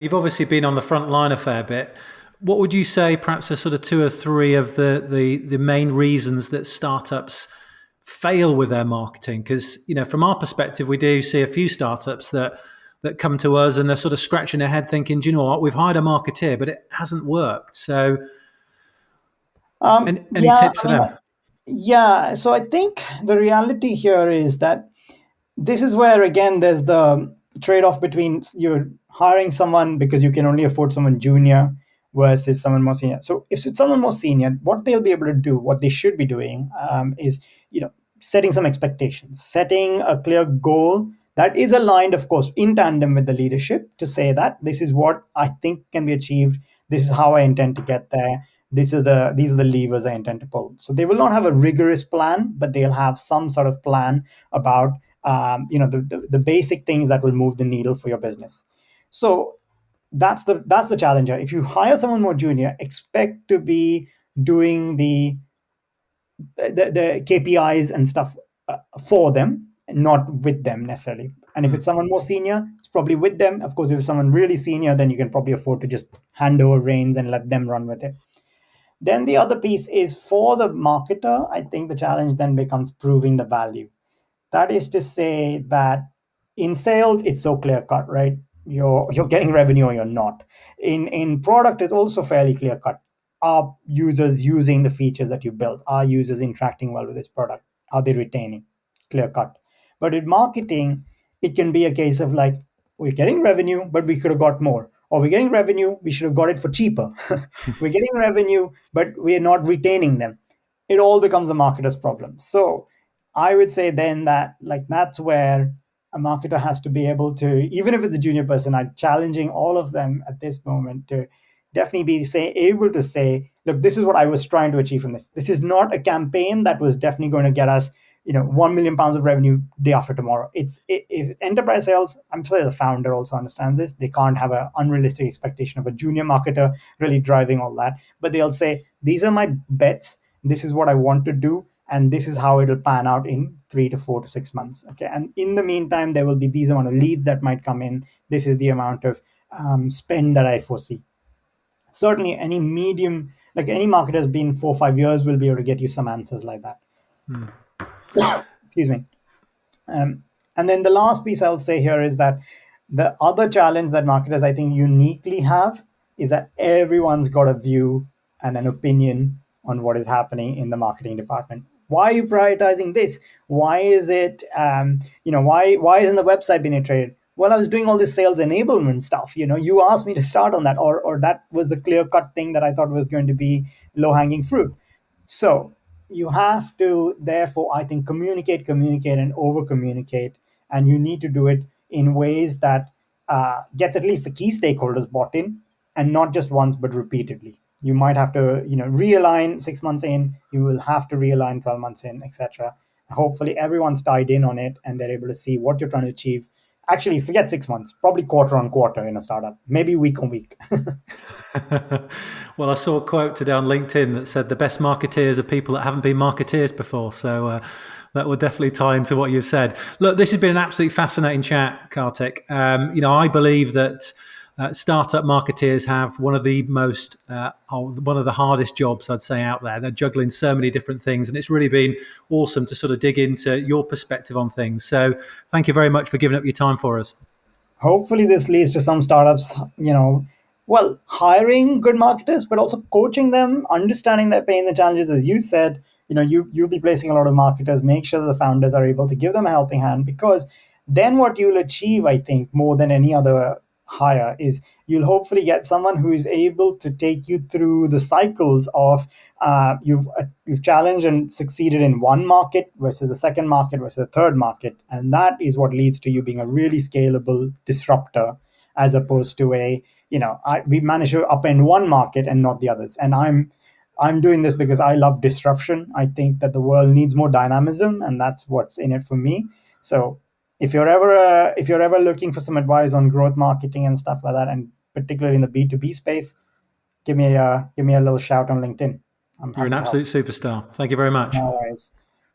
You've obviously been on the front line a fair bit. What would you say, perhaps, are sort of two or three of the main reasons that startups fail with their marketing? Because from our perspective, we do see a few startups that come to us and they're sort of scratching their head, thinking, "Do you know what? We've hired a marketeer, but it hasn't worked." So, any Yeah, tips for them? yeah. So I think the reality here is that this is where again there's the trade-off between you're hiring someone because you can only afford someone junior versus someone more senior. So if it's someone more senior, what they'll be able to do, what they should be doing, is you know setting some expectations, setting a clear goal that is aligned, of course, in tandem with the leadership to say that this is what I think can be achieved. This is how I intend to get there. These are the levers I intend to pull. So they will not have a rigorous plan, but they'll have some sort of plan about the basic things that will move the needle for your business. So that's the challenger. If you hire someone more junior, expect to be doing the KPIs and stuff for them, not with them necessarily. And if it's someone more senior, it's probably with them. Of course, if it's someone really senior, then you can probably afford to just hand over reins and let them run with it. Then the other piece is for the marketer. I think the challenge then becomes proving the value. That is to say that in sales, it's so clear cut, right? You're getting revenue or you're not. In product, it's also fairly clear cut. Are users using the features that you built? Are users interacting well with this product? Are they retaining? Clear cut. But in marketing, it can be a case of like, we're getting revenue, but we could have got more. Or we're getting revenue, we should have got it for cheaper. We're getting revenue, but we're not retaining them. It all becomes the marketer's problem. So I would say then that like that's where a marketer has to be able to, even if it's a junior person, I'm challenging all of them at this moment to definitely be able to say, look, this is what I was trying to achieve from this. This is not a campaign that was definitely going to get us, 1 million pounds of revenue day after tomorrow. If enterprise sales, I'm sure the founder also understands this. They can't have an unrealistic expectation of a junior marketer really driving all that. But they'll say, these are my bets. This is what I want to do, and this is how it'll pan out in 3 to 4 to 6 months. Okay, and in the meantime there will be these amount of leads that might come in. This is the amount of spend that I foresee. Certainly any medium, like any marketer has been 4 or 5 years, will be able to get you some answers like that. Excuse me. And then the last piece I'll say here is that the other challenge that marketers I think uniquely have is that everyone's got a view and an opinion on what is happening in the marketing department. Why are you prioritizing this? Why is it, why isn't the website being iterated? Well, I was doing all this sales enablement stuff. You asked me to start on that, or that was a clear cut thing that I thought was going to be low hanging fruit. So you have to, therefore, I think, communicate, and over communicate. And you need to do it in ways that gets at least the key stakeholders bought in, and not just once, but repeatedly. You might have to, realign 6 months in, you will have to realign 12 months in, etc. Hopefully, everyone's tied in on it and they're able to see what you're trying to achieve. Actually, forget 6 months, probably quarter on quarter in a startup, maybe week on week. Well, I saw a quote today on LinkedIn that said the best marketeers are people that haven't been marketeers before. So that will definitely tie into what you said. Look, this has been an absolutely fascinating chat, Kartik. I believe that startup marketeers have one of the hardest jobs, I'd say, out there. They're juggling so many different things, and it's really been awesome to sort of dig into your perspective on things. So thank you very much for giving up your time for us. Hopefully this leads to some startups, hiring good marketers, but also coaching them, understanding their pain and challenges. As you said, you'll be placing a lot of marketers. Make sure that the founders are able to give them a helping hand, because then what you'll achieve, I think, more than any other hire, is you'll hopefully get someone who is able to take you through the cycles of you've challenged and succeeded in one market versus the second market versus the third market, and that is what leads to you being a really scalable disruptor, as opposed to we managed to upend one market and not the others. And I'm doing this because I love disruption. I think that the world needs more dynamism, and that's what's in it for me. So if you're ever looking for some advice on growth marketing and stuff like that, and particularly in the B2B space, give me a little shout on LinkedIn. I'm You're an happy to help. absolute superstar. Thank you very much. No worries.